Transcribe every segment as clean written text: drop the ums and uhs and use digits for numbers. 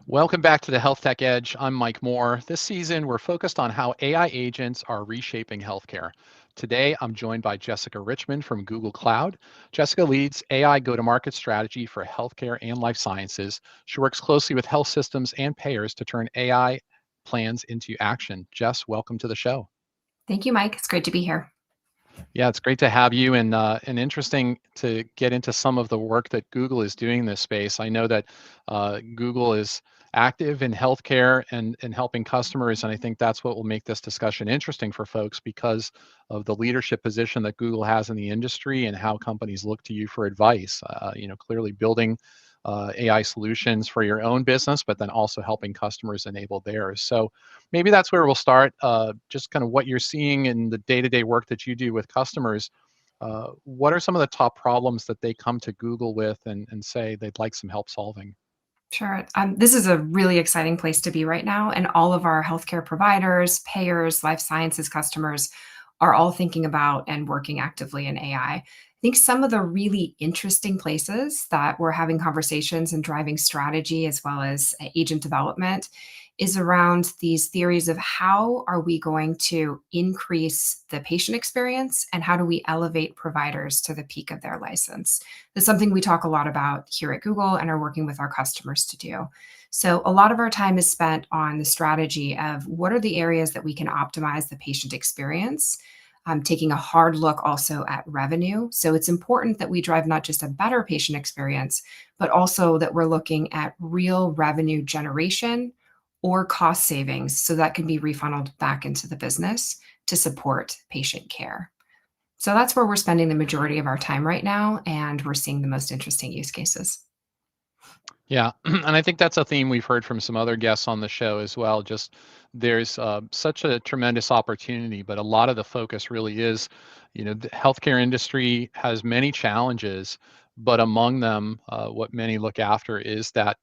Welcome back to the Health Tech Edge. I'm Mike Moore. This season, we're focused on how AI agents are reshaping healthcare. Today, I'm joined by Jessica Richmond from Google Cloud. Jessica leads AI go-to-market strategy for healthcare and life sciences. She works closely with health systems and payers to turn AI plans into action. Jess, welcome to the show. Thank you, Mike. It's great to be here. Yeah, it's great to have you and interesting to get into some of the work that Google is doing in this space. I know that Google is active in healthcare and helping customers, and I think that's what will make this discussion interesting for folks because of the leadership position that Google has in the industry and how companies look to you for advice. Clearly building AI solutions for your own business, but then also helping customers enable theirs. So maybe that's where we'll start, just kind of what you're seeing in the day-to-day work that you do with customers. What are some of the top problems that they come to Google with and say they'd like some help solving? Sure. This is a really exciting place to be right now. And all of our healthcare providers, payers, life sciences customers are all thinking about and working actively in AI. I think some of the really interesting places that we're having conversations and driving strategy as well as agent development is around these theories of how are we going to increase the patient experience and how do we elevate providers to the peak of their license. That's something we talk a lot about here at Google and are working with our customers to do. So a lot of our time is spent on the strategy of what are the areas that we can optimize the patient experience, taking a hard look also at revenue. So it's important that we drive not just a better patient experience, but also that we're looking at real revenue generation or cost savings so that can be refunneled back into the business to support patient care. So that's where we're spending the majority of our time right now, and we're seeing the most interesting use cases. Yeah, and I think that's a theme we've heard from some other guests on the show as well. Just there's such a tremendous opportunity, but a lot of the focus really is, the healthcare industry has many challenges, but among them, what many look after is that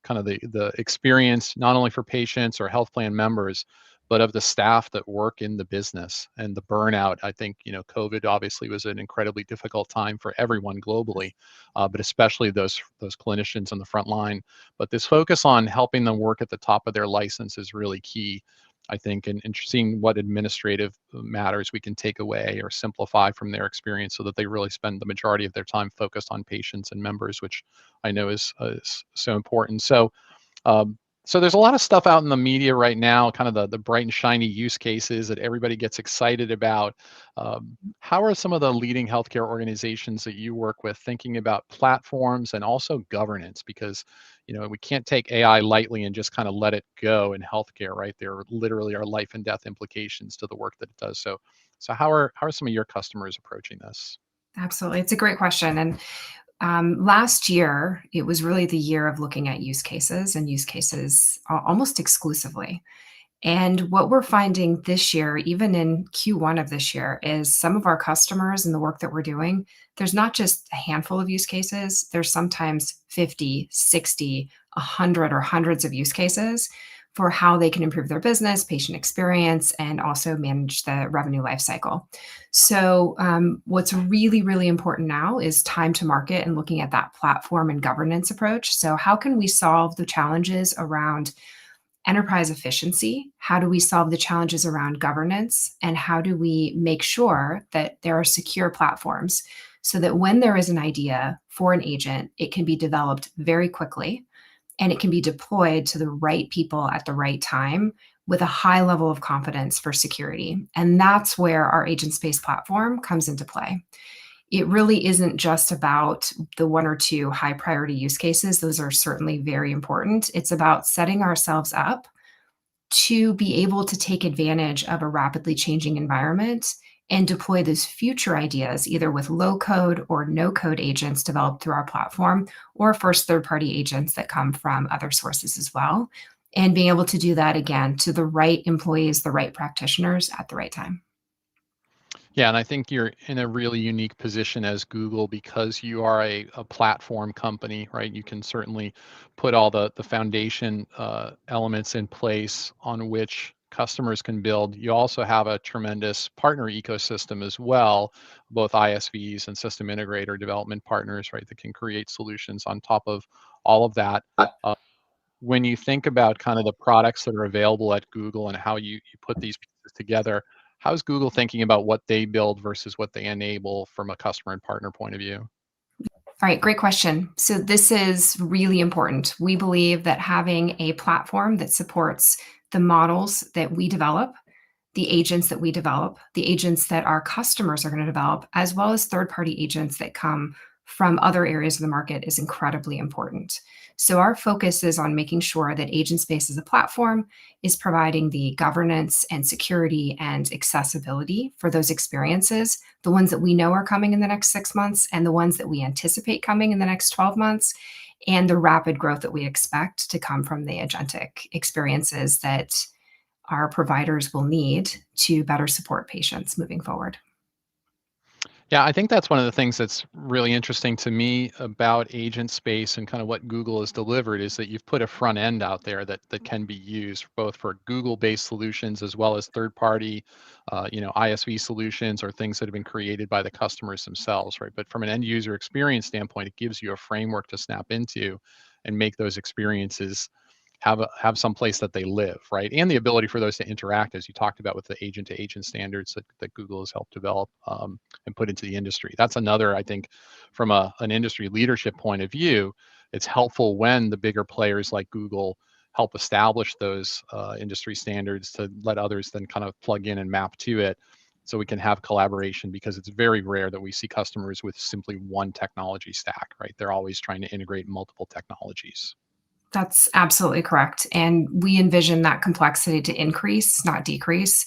kind of the experience not only for patients or health plan members, but of the staff that work in the business and the burnout. I think COVID obviously was an incredibly difficult time for everyone globally, but especially those clinicians on the front line. But this focus on helping them work at the top of their license is really key, I think, and seeing what administrative matters we can take away or simplify from their experience so that they really spend the majority of their time focused on patients and members, which I know is so important. Um, so there's a lot of stuff out in the media right now, kind of the bright and shiny use cases that everybody gets excited about. How are some of the leading healthcare organizations that you work with thinking about platforms and also governance? Because we can't take AI lightly and just kind of let it go in healthcare, right? There literally are life and death implications to the work that it does. So how are some of your customers approaching this? Absolutely. It's a great question. And last year, it was really the year of looking at use cases and use cases almost exclusively. And what we're finding this year, even in Q1 of this year, is some of our customers and the work that we're doing, there's not just a handful of use cases, there's sometimes 50, 60, 100, or hundreds of use cases for how they can improve their business, patient experience, and also manage the revenue lifecycle. So, what's really, really important now is time to market and looking at that platform and governance approach. So, how can we solve the challenges around enterprise efficiency? How do we solve the challenges around governance? And how do we make sure that there are secure platforms so that when there is an idea for an agent, it can be developed very quickly and it can be deployed to the right people at the right time with a high level of confidence for security? And that's where our agent space platform comes into play. It really isn't just about the one or two high priority use cases. Those are certainly very important. It's about setting ourselves up to be able to take advantage of a rapidly changing environment and deploy those future ideas either with low code or no code agents developed through our platform or first third party agents that come from other sources as well. And being able to do that again to the right employees, the right practitioners at the right time. Yeah, and I think you're in a really unique position as Google because you are a platform company, right? You can certainly put all the foundation elements in place on which customers can build. You also have a tremendous partner ecosystem as well, both ISVs and system integrator development partners, right, that can create solutions on top of all of that. when you think about kind of the products that are available at Google and how you put these pieces together, how's Google thinking about what they build versus what they enable from a customer and partner point of view? All right, great question. So, this is really important. We believe that having a platform that supports the models that we develop, the agents that we develop, the agents that our customers are going to develop, as well as third party agents that come from other areas of the market is incredibly important. So, our focus is on making sure that Agent Space as a platform is providing the governance and security and accessibility for those experiences, the ones that we know are coming in the next 6 months and the ones that we anticipate coming in the next 12 months, and the rapid growth that we expect to come from the agentic experiences that our providers will need to better support patients moving forward. Yeah, I think that's one of the things that's really interesting to me about agent space and kind of what Google has delivered is that you've put a front end out there that can be used both for Google-based solutions as well as third-party, ISV solutions or things that have been created by the customers themselves, right? But from an end user experience standpoint, it gives you a framework to snap into and make those experiences have some place that they live, right? And the ability for those to interact, as you talked about with the agent to agent standards that Google has helped develop and put into the industry. That's another, I think, from an industry leadership point of view, it's helpful when the bigger players like Google help establish those industry standards to let others then kind of plug in and map to it so we can have collaboration because it's very rare that we see customers with simply one technology stack, right? They're always trying to integrate multiple technologies. That's absolutely correct. And we envision that complexity to increase, not decrease.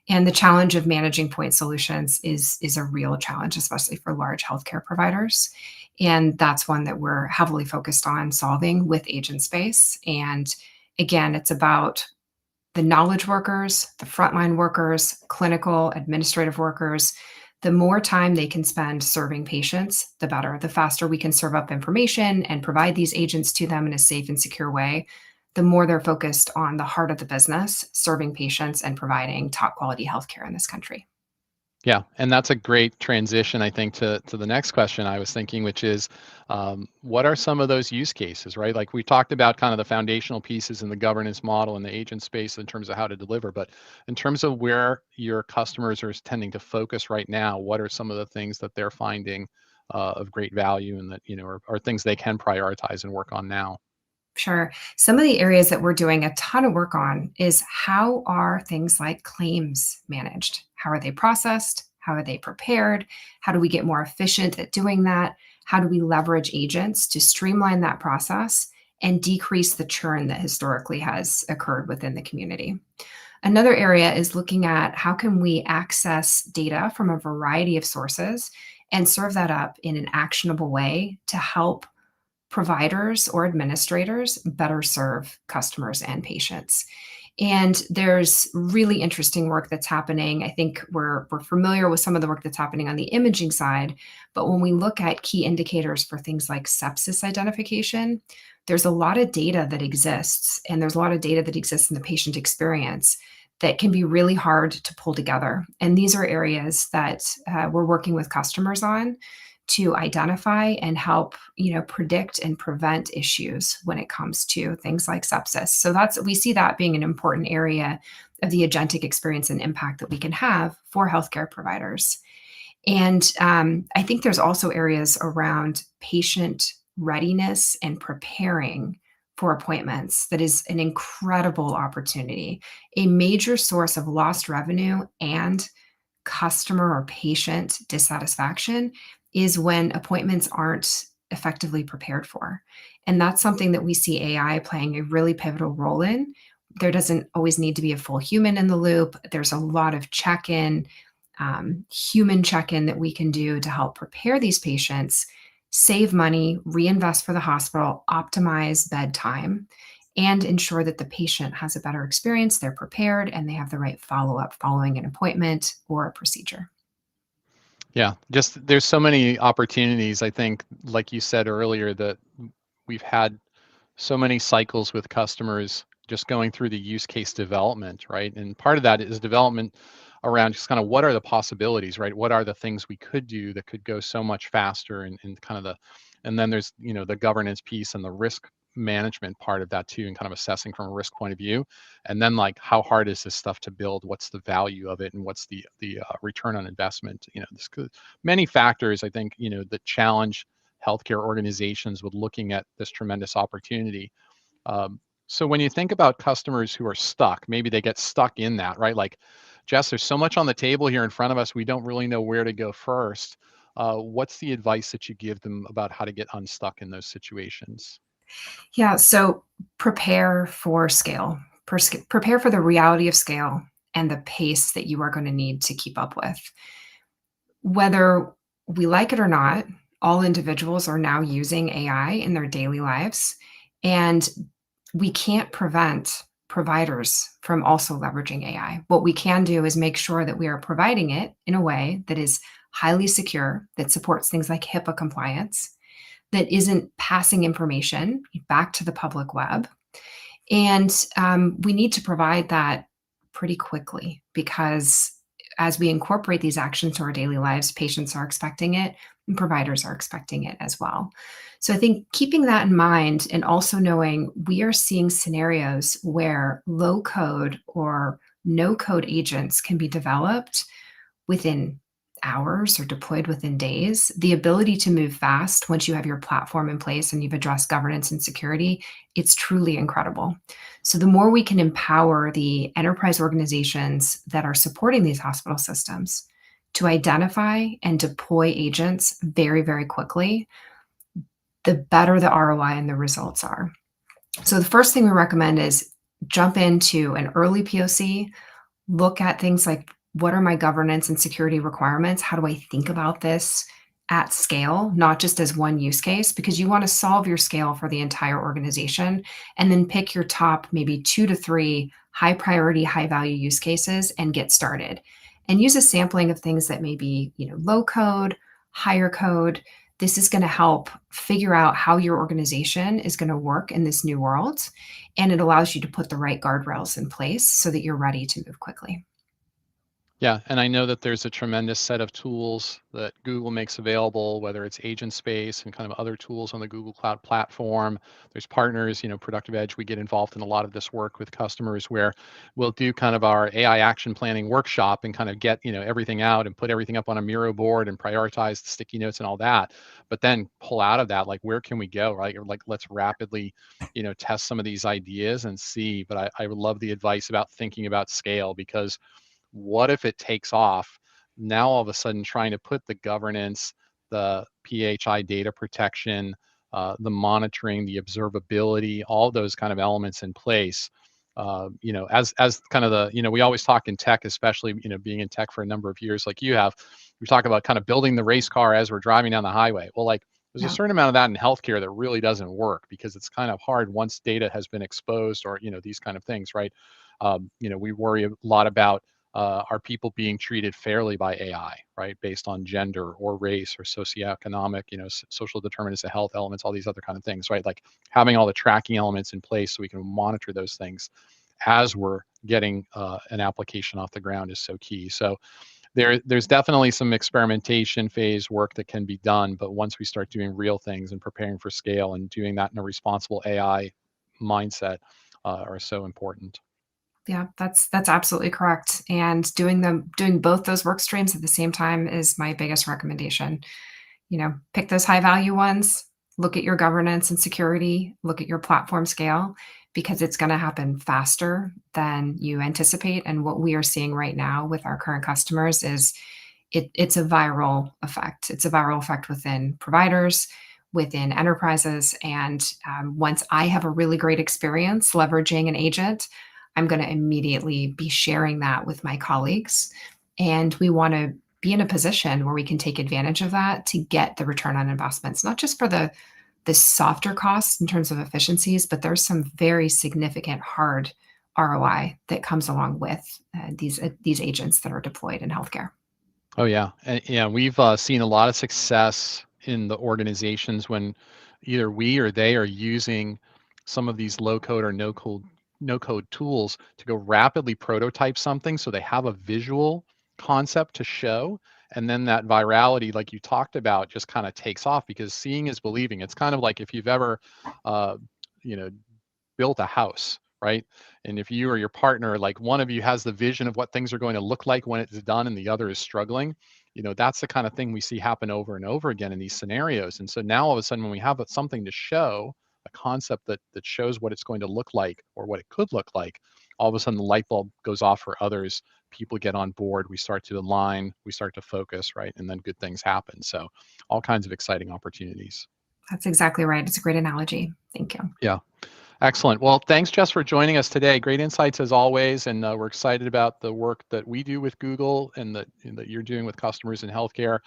And the challenge of managing point solutions is a real challenge, especially for large healthcare providers. And that's one that we're heavily focused on solving with Agent Space. And again, it's about the knowledge workers, the frontline workers, clinical, administrative workers. The more time they can spend serving patients, the better. The faster we can serve up information and provide these agents to them in a safe and secure way, the more they're focused on the heart of the business, serving patients and providing top quality healthcare in this country. Yeah, and that's a great transition, I think, to the next question I was thinking, which is, what are some of those use cases, right? Like we talked about kind of the foundational pieces in the governance model and the agent space in terms of how to deliver, but in terms of where your customers are tending to focus right now, what are some of the things that they're finding of great value and that, are things they can prioritize and work on now? Sure. Some of the areas that we're doing a ton of work on is how are things like claims managed? How are they processed? How are they prepared? How do we get more efficient at doing that? How do we leverage agents to streamline that process and decrease the churn that historically has occurred within the community? Another area is looking at how can we access data from a variety of sources and serve that up in an actionable way to help providers or administrators better serve customers and patients. And there's really interesting work that's happening. I think we're familiar with some of the work that's happening on the imaging side, but when we look at key indicators for things like sepsis identification, there's a lot of data that exists, and there's a lot of data that exists in the patient experience that can be really hard to pull together. And these are areas that we're working with customers on to identify and help predict and prevent issues when it comes to things like sepsis. So that's we see that being an important area of the agentic experience and impact that we can have for healthcare providers. And I think there's also areas around patient readiness and preparing for appointments that is an incredible opportunity. A major source of lost revenue and customer or patient dissatisfaction is when appointments aren't effectively prepared for. And that's something that we see AI playing a really pivotal role in. There doesn't always need to be a full human in the loop. There's a lot of check in, human check in that we can do to help prepare these patients, save money, reinvest for the hospital, optimize bed time, and ensure that the patient has a better experience, they're prepared, and they have the right follow up following an appointment or a procedure. Yeah, just there's so many opportunities, I think, like you said earlier, that we've had so many cycles with customers just going through the use case development, right? And part of that is development around just kind of what are the possibilities, right? What are the things we could do that could go so much faster and kind of and then there's, the governance piece and the risk management part of that too, and kind of assessing from a risk point of view. And then like, how hard is this stuff to build? What's the value of it, and what's the return on investment? This could, many factors, I think, that challenge healthcare organizations with looking at this tremendous opportunity. So when you think about customers who are stuck, maybe they get stuck in that, right? Like, Jess, there's so much on the table here in front of us, we don't really know where to go first. What's the advice that you give them about how to get unstuck in those situations? Yeah, so prepare for scale. Prepare for the reality of scale and the pace that you are going to need to keep up with. Whether we like it or not, all individuals are now using AI in their daily lives, and we can't prevent providers from also leveraging AI. What we can do is make sure that we are providing it in a way that is highly secure, that supports things like HIPAA compliance, that isn't passing information back to the public web. And we need to provide that pretty quickly because as we incorporate these actions to our daily lives, patients are expecting it and providers are expecting it as well. So I think keeping that in mind and also knowing we are seeing scenarios where low code or no code agents can be developed within hours or deployed within days. The ability to move fast once you have your platform in place and you've addressed governance and security, it's truly incredible. So the more we can empower the enterprise organizations that are supporting these hospital systems to identify and deploy agents very, very quickly, the better the ROI and the results are. So the first thing we recommend is jump into an early POC, look at things like what are my governance and security requirements? How do I think about this at scale, not just as one use case? Because you want to solve your scale for the entire organization and then pick your top maybe 2 to 3 high priority, high value use cases and get started. And use a sampling of things that may be, low code, higher code. This is going to help figure out how your organization is going to work in this new world. And it allows you to put the right guardrails in place so that you're ready to move quickly. Yeah, and I know that there's a tremendous set of tools that Google makes available, whether it's Agent Space and kind of other tools on the Google Cloud platform. There's partners, Productive Edge. We get involved in a lot of this work with customers where we'll do kind of our AI action planning workshop and kind of get, everything out and put everything up on a Miro board and prioritize the sticky notes and all that. But then pull out of that, like, where can we go, right? Or like, let's rapidly, test some of these ideas and see. But I would love the advice about thinking about scale, because what if it takes off? Now all of a sudden trying to put the governance, the PHI data protection, the monitoring, the observability, all those kind of elements in place. As kind of the, we always talk in tech, especially, being in tech for a number of years like you have, we talk about kind of building the race car as we're driving down the highway. Well, like, there's a Yeah. certain amount of that in healthcare that really doesn't work, because it's kind of hard once data has been exposed, or, these kind of things, right? We worry a lot about, are people being treated fairly by AI, right? Based on gender or race or socioeconomic, social determinants of health elements, all these other kind of things, right? Like, having all the tracking elements in place so we can monitor those things as we're getting an application off the ground is so key. So there's definitely some experimentation phase work that can be done, but once we start doing real things and preparing for scale and doing that in a responsible AI mindset, are so important. Yeah, that's absolutely correct. And doing both those work streams at the same time is my biggest recommendation. Pick those high value ones, look at your governance and security, look at your platform scale, because it's going to happen faster than you anticipate. And what we are seeing right now with our current customers is it's a viral effect. It's a viral effect within providers, within enterprises. And once I have a really great experience leveraging an agent, I'm going to immediately be sharing that with my colleagues. And we want to be in a position where we can take advantage of that to get the return on investments, not just for the softer costs in terms of efficiencies, but there's some very significant hard ROI that comes along with these agents that are deployed in healthcare. Oh yeah, and yeah, we've seen a lot of success in the organizations when either we or they are using some of these low code or no code tools to go rapidly prototype something, so they have a visual concept to show, and then that virality, like you talked about, just kind of takes off, because seeing is believing. It's kind of like, if you've ever uh, built a house, right? And if you or your partner, like one of you has the vision of what things are going to look like when it's done and the other is struggling, that's the kind of thing we see happen over and over again in these scenarios. And so now all of a sudden, when we have something to show, a concept that shows what it's going to look like or what it could look like, all of a sudden the light bulb goes off for others. People get on board. We start to align. We start to focus, right? And then good things happen. So all kinds of exciting opportunities. That's exactly right. It's a great analogy. Thank you. Yeah. Excellent. Well, thanks, Jess, for joining us today. Great insights as always, and we're excited about the work that we do with Google and that you're doing with customers in healthcare.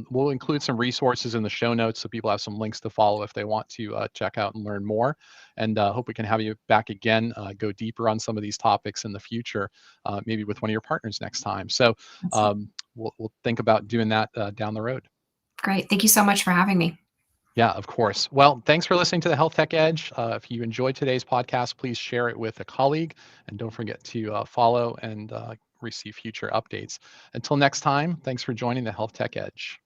We'll include some resources in the show notes so people have some links to follow if they want to check out and learn more. And hope we can have you back again, go deeper on some of these topics in the future, maybe with one of your partners next time. So we'll think about doing that down the road. Great. Thank you so much for having me. Yeah, of course. Well, thanks for listening to the Health Tech Edge. If you enjoyed today's podcast, please share it with a colleague and don't forget to follow and receive future updates. Until next time, thanks for joining the Health Tech Edge.